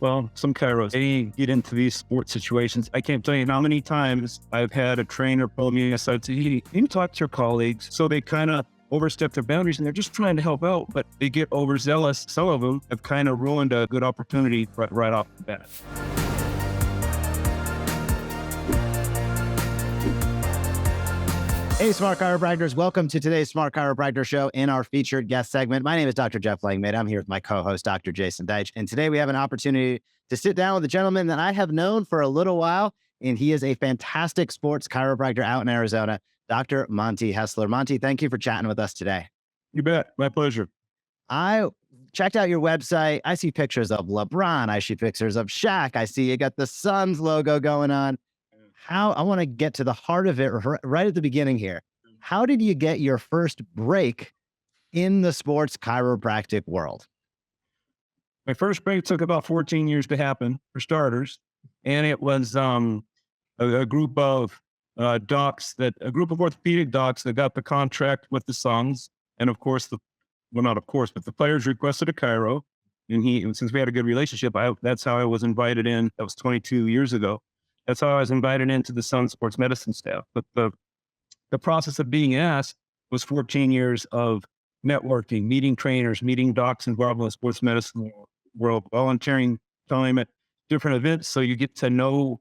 Well, some chiros, they get into these sports situations. I can't tell you how many times I've had a trainer pull me aside and say, hey, you can talk to your colleagues. So they kind of overstep their boundaries and they're just trying to help out, but they get overzealous. Some of them have kind of ruined a good opportunity right off the bat. Hey, Smart Chiropractors. Welcome to today's Smart Chiropractor Show in our featured guest segment. My name is Dr. Jeff Langmaid. I'm here with my co-host, Dr. Jason Deitch. And today we have an opportunity to sit down with a gentleman that I have known for a little while, and he is a fantastic sports chiropractor out in Arizona, Dr. Monty Hessler. Monty, thank you for chatting with us today. You bet. My pleasure. I checked out your website. I see pictures of LeBron. I see pictures of Shaq. I see you got the Suns logo going on. I want to get to the heart of it right at the beginning here. How did you get your first break in the sports chiropractic world? My first break took about 14 years to happen, for starters. And it was a group of docs, a group of orthopedic docs that got the contract with the Suns. And of course, but the players requested a chiro. And since we had a good relationship, that's how I was invited in. That was 22 years ago. That's how I was invited into the Sun sports medicine staff. But the process of being asked was 14 years of networking, meeting trainers, meeting docs involved in the sports medicine world, volunteering time at different events. So you get to know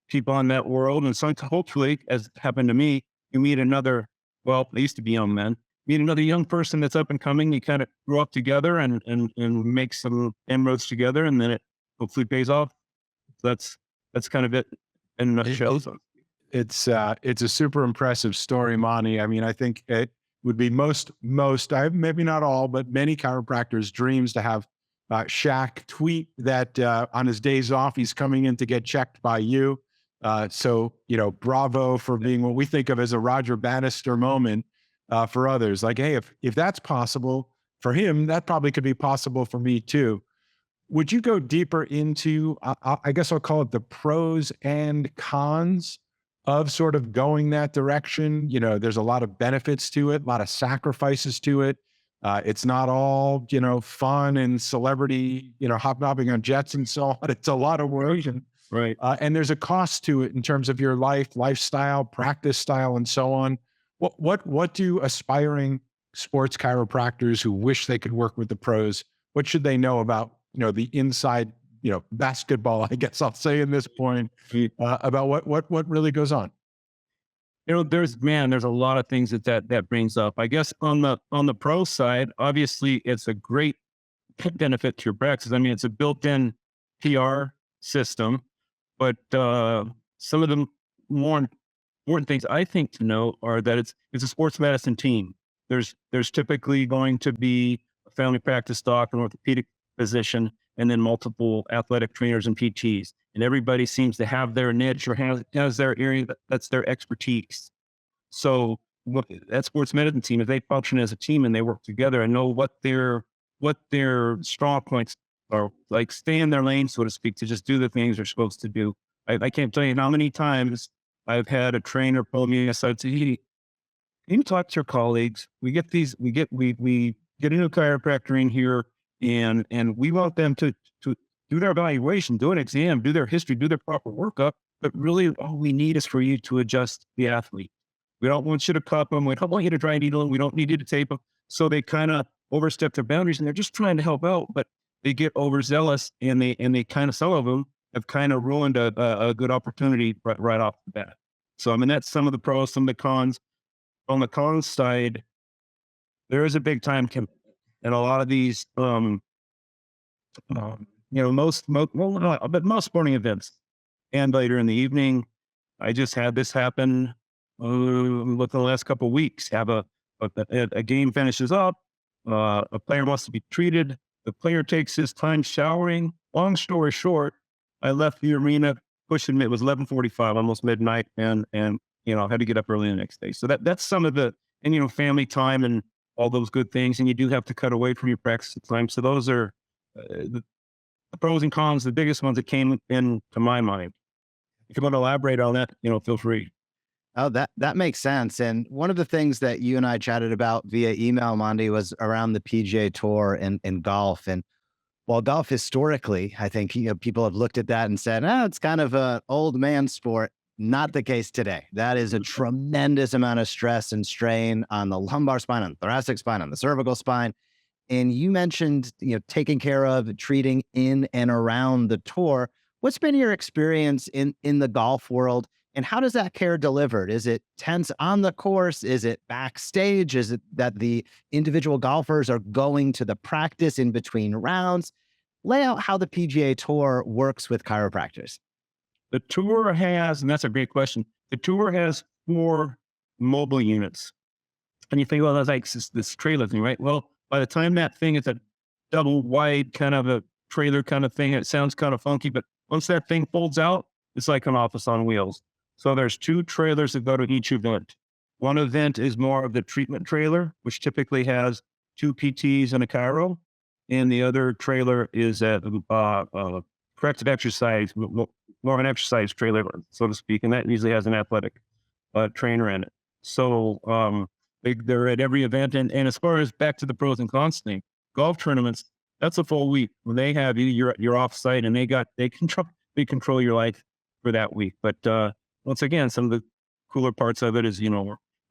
people in that world. And so hopefully, as happened to me, you meet another, well, they used to be young men, meet another young person that's up and coming. You kind of grow up together and make some inroads together. And then it hopefully pays off. So that's kind of it in a nutshell. It's a super impressive story, Monty. I mean, I think it would be maybe not all, but many chiropractors' dreams to have Shaq tweet that on his days off, he's coming in to get checked by you. So, bravo for being what we think of as a Roger Bannister moment for others. Like, hey, if that's possible for him, that probably could be possible for me too. Would you go deeper into, I guess I'll call it the pros and cons of sort of going that direction? There's a lot of benefits to it, a lot of sacrifices to it. It's not all, fun and celebrity, hobnobbing on jets and so on. It's a lot of work. Right. And there's a cost to it in terms of your lifestyle, practice style, and so on. What do aspiring sports chiropractors who wish they could work with the pros, what should they know about the inside, basketball, I guess I'll say in this point, about what really goes on? There's a lot of things that brings up. I guess on the pro side, obviously it's a great benefit to your practice. I mean, it's a built-in PR system, but some of the more important things I think to know are that it's a sports medicine team. There's typically going to be a family practice doc, an orthopedic physician, and then multiple athletic trainers and PTs. And everybody seems to have their niche or has their area that's their expertise. So look, that sports medicine team, if they function as a team and they work together and know what their strong points are, like stay in their lane, so to speak, to just do the things they're supposed to do. I can't tell you how many times I've had a trainer pull me aside and say, hey, you can talk to your colleagues. We get a new chiropractor in here, and we want them to do their evaluation, do an exam, do their history, do their proper workup. But really, all we need is for you to adjust the athlete. We don't want you to cup them. We don't want you to dry needle them. We don't need you to tape them. So they kind of overstep their boundaries, and they're just trying to help out, but they get overzealous, and they kind of, some of them have kind of ruined a good opportunity right off the bat. So I mean, that's some of the pros, some of the cons. On the cons side, there is a big time commitment. And a lot of these, most sporting events and later in the evening, I just had this happen within the last couple of weeks. Have a game finishes up, a player wants to be treated. The player takes his time showering. Long story short, I left the arena pushing, it was 11:45, almost midnight, and I had to get up early the next day. So that's some of the, and family time and all those good things, and you do have to cut away from your practice time. So those are the pros and cons, the biggest ones that came into my mind. If you want to elaborate on that, feel free. Oh, that makes sense. And one of the things that you and I chatted about via email, Monty, was around the PGA Tour and golf. And While golf historically, I think people have looked at that and said, it's kind of an old man sport. Not the case today. That is a tremendous amount of stress and strain on the lumbar spine, on the thoracic spine, on the cervical spine. And you mentioned, taking care of, treating in and around the tour. What's been your experience in the golf world, and how does that care delivered? Is it tense on the course? Is it backstage? Is it that the individual golfers are going to the practice in between rounds? Lay out how the PGA Tour works with chiropractors. The tour has, and that's a great question. The tour has 4 mobile units. And you think, well, that's like this trailer thing, right? Well, by the time that thing is a double wide kind of a trailer kind of thing, it sounds kind of funky, but once that thing folds out, it's like an office on wheels. So there's 2 trailers that go to each event. One event is more of the treatment trailer, which typically has 2 PTs and a chiro. And the other trailer is a corrective exercise, more of an exercise trailer, so to speak. And that usually has an athletic trainer in it. So they're at every event. And as far as back to the pros and cons thing, golf tournaments, that's a full week. When they have you, you're off site, and they control your life for that week. But once again, some of the cooler parts of it is,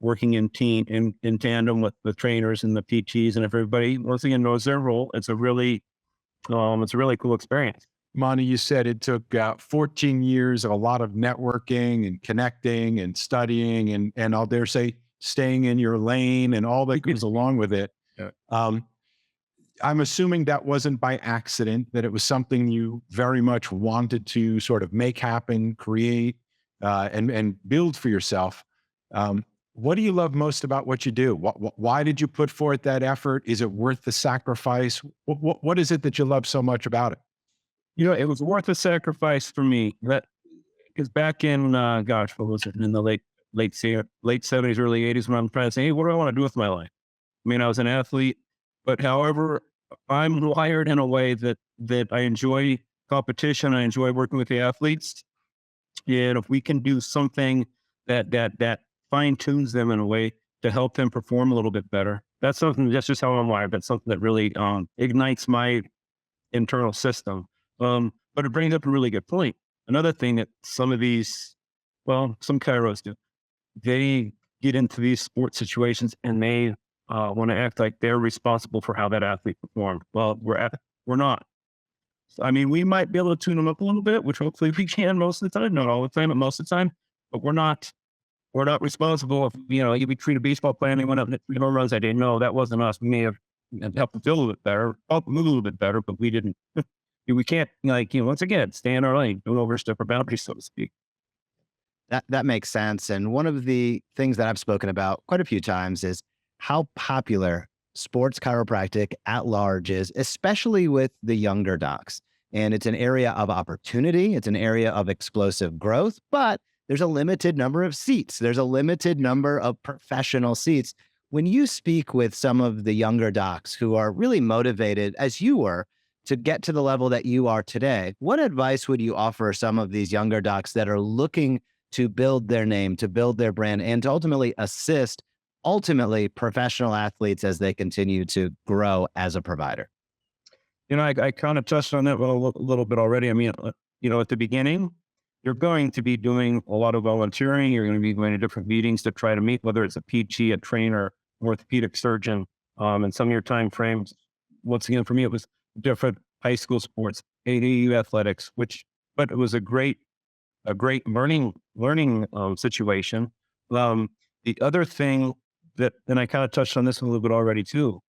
working in tandem with the trainers and the PTs, and if everybody once again knows their role, it's a really cool experience. Monty, you said it took 14 years of a lot of networking and connecting and studying and I'll dare say staying in your lane and all that goes along with it. Yeah. I'm assuming that wasn't by accident, that it was something you very much wanted to sort of make happen, create, and build for yourself. What do you love most about what you do? Why did you put forth that effort? Is it worth the sacrifice? What is it that you love so much about it? It was worth the sacrifice for me. Because back in, what was it, in the late 70s, early 80s, when I'm trying to say, hey, what do I want to do with my life? I mean, I was an athlete, but however, I'm wired in a way that I enjoy competition. I enjoy working with the athletes. And if we can do something that fine tunes them in a way to help them perform a little bit better, that's just how I'm wired. That's something that really ignites my internal system. But it brings up a really good point. Another thing that some chiros do, they get into these sports situations and they want to act like they're responsible for how that athlete performed. Well, we're not. I mean, we might be able to tune them up a little bit, which hopefully we can most of the time, not all the time, but most of the time. But we're not responsible if, we treat a baseball player and they went up and hit 3 home runs. I didn't know that wasn't us. We may have helped them feel a little bit better, help them move a little bit better, but we didn't. We can't, once again, stay in our lane, don't overstep our boundaries, so to speak. That makes sense. And one of the things that I've spoken about quite a few times is how popular sports chiropractic at large is, especially with the younger docs. And it's an area of opportunity. It's an area of explosive growth, but there's a limited number of seats. There's a limited number of professional seats. When you speak with some of the younger docs who are really motivated, as you were, to get to the level that you are today, what advice would you offer some of these younger docs that are looking to build their name, to build their brand, and to ultimately assist professional athletes as they continue to grow as a provider? I kind of touched on that a little bit already. I mean, at the beginning, you're going to be doing a lot of volunteering. You're going to be going to different meetings to try to meet, whether it's a PT, a trainer, orthopedic surgeon, and some of your time frames. Once again, for me, it was different high school sports, AAU athletics, but it was a great learning situation. The other thing and I kind of touched on this a little bit already too,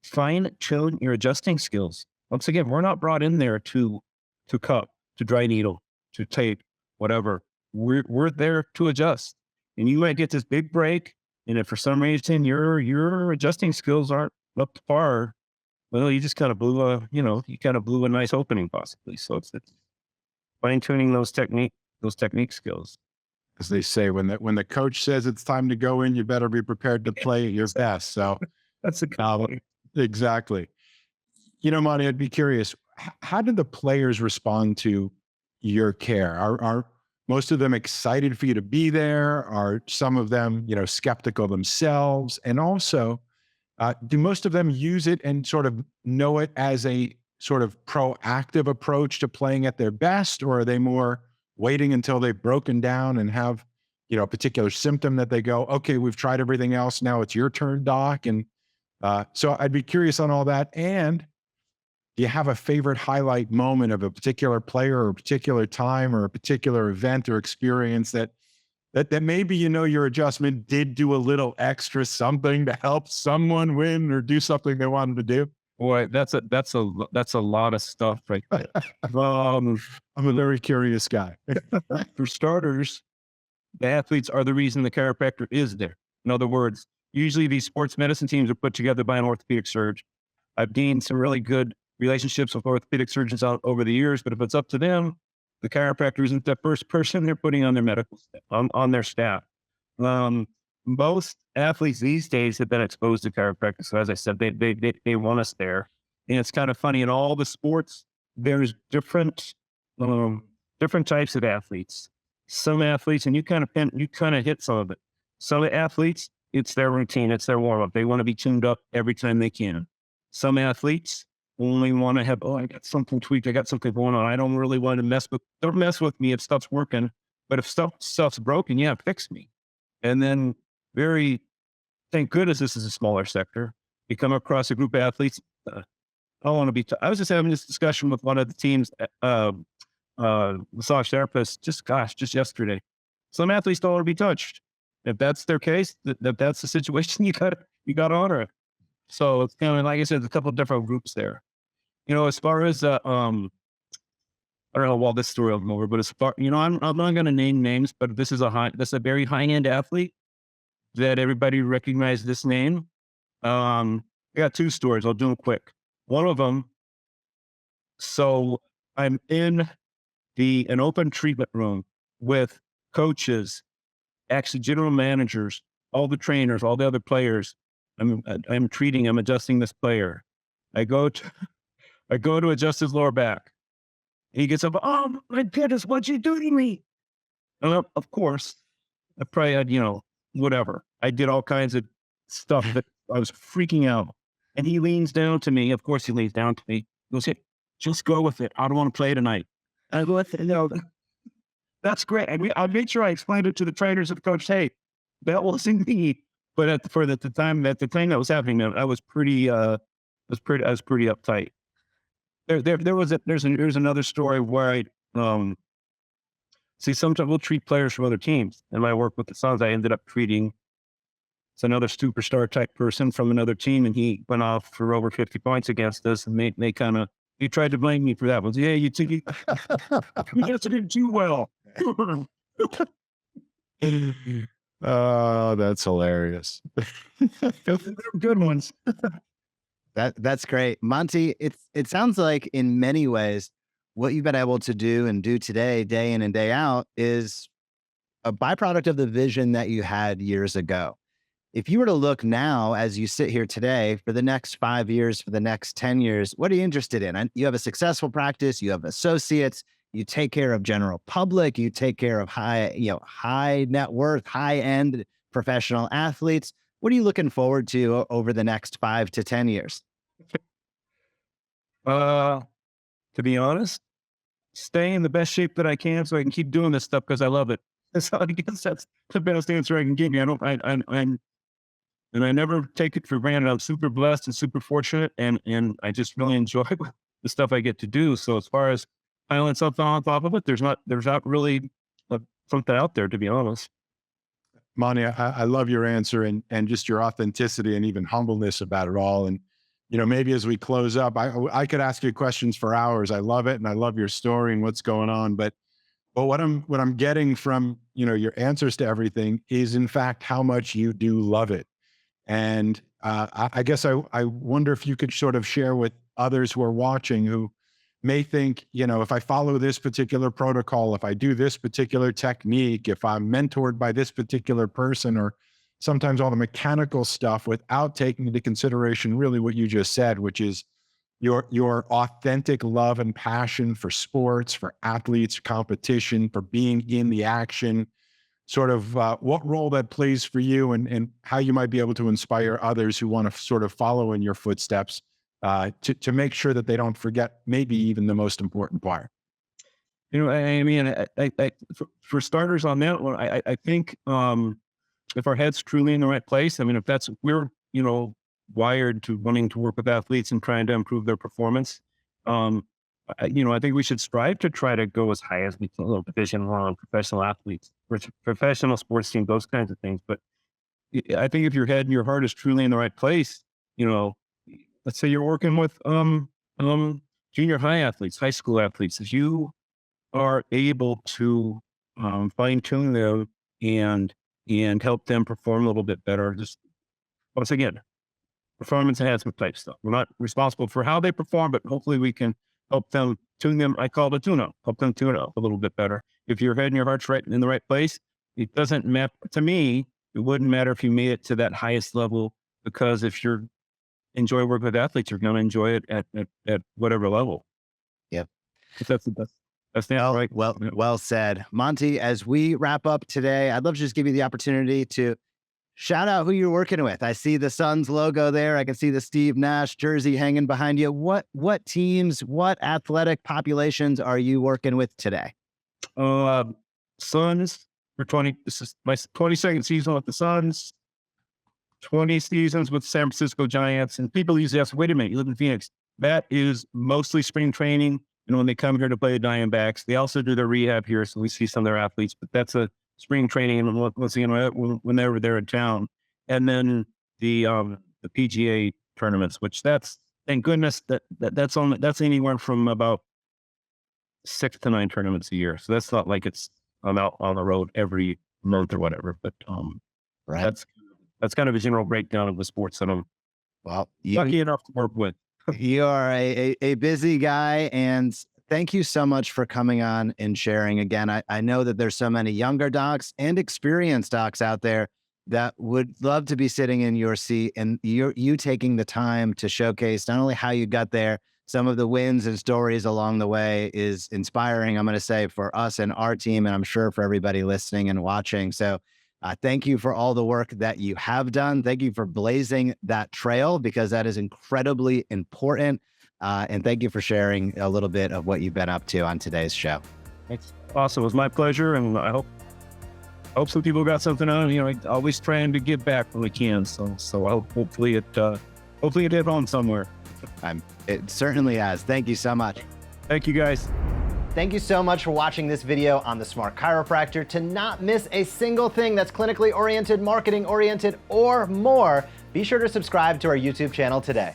fine tune your adjusting skills. Once again, we're not brought in there to cup, to dry needle, to tape, whatever. We're there to adjust. And you might get this big break, and if for some reason your adjusting skills aren't up to par, well, you just kind of blew a nice opening possibly. So it's fine tuning those technique skills. As they say, when the coach says it's time to go in, you better be prepared to play your best. So that's a exactly. Monty, I'd be curious, how did the players respond to your care? Are most of them excited for you to be there? Are some of them, skeptical themselves? And also, Do most of them use it and sort of know it as a sort of proactive approach to playing at their best, or are they more waiting until they've broken down and have, a particular symptom that they go, okay, we've tried everything else, now it's your turn, doc? And so I'd be curious on all that. And do you have a favorite highlight moment of a particular player or a particular time or a particular event or experience that maybe, your adjustment did do a little extra something to help someone win or do something they wanted to do? Boy, that's a lot of stuff right there. I'm a very curious guy. For starters, the athletes are the reason the chiropractor is there. In other words, usually these sports medicine teams are put together by an orthopedic surgeon. I've gained some really good relationships with orthopedic surgeons out over the years, but if it's up to them, the chiropractor isn't the first person they're putting on their medical staff, on their staff. Most athletes these days have been exposed to chiropractic. So as I said, they want us there. And it's kind of funny, in all the sports, there's different types of athletes. Some athletes, and you kind of hit some of it. Some athletes, it's their routine, it's their warm up. They want to be tuned up every time they can. Some athletes only want to have, I got something tweaked, I got something going on. I don't really want to don't mess with me if stuff's working. But if stuff's broken, yeah, fix me. And then thank goodness this is a smaller sector. You come across a group of athletes. I want to be. I was just having this discussion with one of the team's massage therapists. Just yesterday. Some athletes don't want to be touched. If that's their case, that's the situation. You got to honor it. So it's kind of like I said, a couple of different groups there. As far as I don't know while this story will come over, but as far I'm not going to name names, but this is a very high end athlete that everybody recognized this name. I got two stories. I'll do them quick. One of them, so I'm in an open treatment room with coaches, actually general managers, all the trainers, all the other players. I'm adjusting this player. I go to adjust his lower back. He gets up, oh my goodness, what'd you do to me? And of course, I probably had, whatever. I did all kinds of stuff that I was freaking out. And he leans down to me. Of course, he leans down to me. He goes, hey, just go with it. I don't want to play tonight. I go with it. No, that's great. I made sure I explained it to the trainers and the coach. Hey, that wasn't me. But at the time that was happening, I was pretty uptight. There's another story where I see sometimes we'll treat players from other teams. In my work with the Suns, I ended up treating another superstar type person from another team, and he went off for over 50 points against us, and he tried to blame me for that. Was, yeah, you didn't do well. Oh, that's hilarious. They're good ones. That's great. Monty, it sounds like in many ways, what you've been able to do and do today, day in and day out, is a byproduct of the vision that you had years ago. If you were to look now, as you sit here today, for the next 5 years, for the next 10 years, what are you interested in? And you have a successful practice, you have associates, you take care of general public, you take care of high net worth, high end professional athletes. What are you looking forward to over the next 5 to 10 years? To be honest, stay in the best shape that I can so I can keep doing this stuff because I love it. So I guess that's the best answer I can give you. And I never take it for granted. I'm super blessed and super fortunate, and I just really enjoy the stuff I get to do. So as far as piling something on top of it, there's not really something out there, to be honest. Monty, I love your answer and just your authenticity and even humbleness about it all. And, maybe as we close up, I could ask you questions for hours. I love it. And I love your story and what's going on. But what I'm getting from, your answers to everything is in fact, how much you do love it. And I guess I wonder if you could sort of share with others who are watching who may think, if I follow this particular protocol, if I do this particular technique, if I'm mentored by this particular person, or sometimes all the mechanical stuff without taking into consideration really what you just said, which is your authentic love and passion for sports, for athletes, competition, for being in the action, sort of what role that plays for you and how you might be able to inspire others who want to sort of follow in your footsteps to make sure that they don't forget maybe even the most important part. I mean, for starters on that one, I think if our head's truly in the right place, I mean, if that's, we're, wired to wanting to work with athletes and trying to improve their performance. I think we should strive to try to go as high as we can, Division I, professional athletes, professional sports team, those kinds of things. But I think if your head and your heart is truly in the right place, let's say you're working with junior high athletes, high school athletes, if you are able to fine tune them and help them perform a little bit better, just once again, performance enhancement type stuff. We're not responsible for how they perform, but hopefully we can help them tune them. I call it a tune-up, help them tune up a little bit better. If your head and your heart's right in the right place, it doesn't matter. To me, it wouldn't matter if you made it to that highest level, because if you enjoy working with athletes, you're going to enjoy it at whatever level. Yep. If that's the best. That's the right. Well said. Monty, as we wrap up today, I'd love to just give you the opportunity to shout out who you're working with. I see the Suns logo there. I can see the Steve Nash jersey hanging behind you. What teams, what athletic populations are you working with today? Suns for 20. This is my 22nd season with the Suns. 20 seasons with San Francisco Giants. And people usually ask, wait a minute, you live in Phoenix. That is mostly spring training. When they come here to play the Diamondbacks, they also do their rehab here. So we see some of their athletes, but that's a spring training and when they were there in town. And then the PGA tournaments, which that's, thank goodness that's anywhere from about 6 to 9 tournaments a year. So that's not like I'm out on the road every month or whatever, but right. That's kind of a general breakdown of the sports that I'm lucky enough to work with. You are a busy guy, and thank you so much for coming on and sharing again. I know that there's so many younger docs and experienced docs out there that would love to be sitting in your seat, and you taking the time to showcase not only how you got there, some of the wins and stories along the way is inspiring, I'm going to say, for us and our team, and I'm sure for everybody listening and watching. So thank you for all the work that you have done. Thank you for blazing that trail, because that is incredibly important. And thank you for sharing a little bit of what you've been up to on today's show. It's awesome. It was my pleasure. And I hope some people got something on. Always trying to give back when we can. So I hope hopefully it hit home somewhere. It certainly has. Thank you so much. Thank you, guys. Thank you so much for watching this video on the Smart Chiropractor. To not miss a single thing that's clinically oriented, marketing oriented, or more, be sure to subscribe to our YouTube channel today.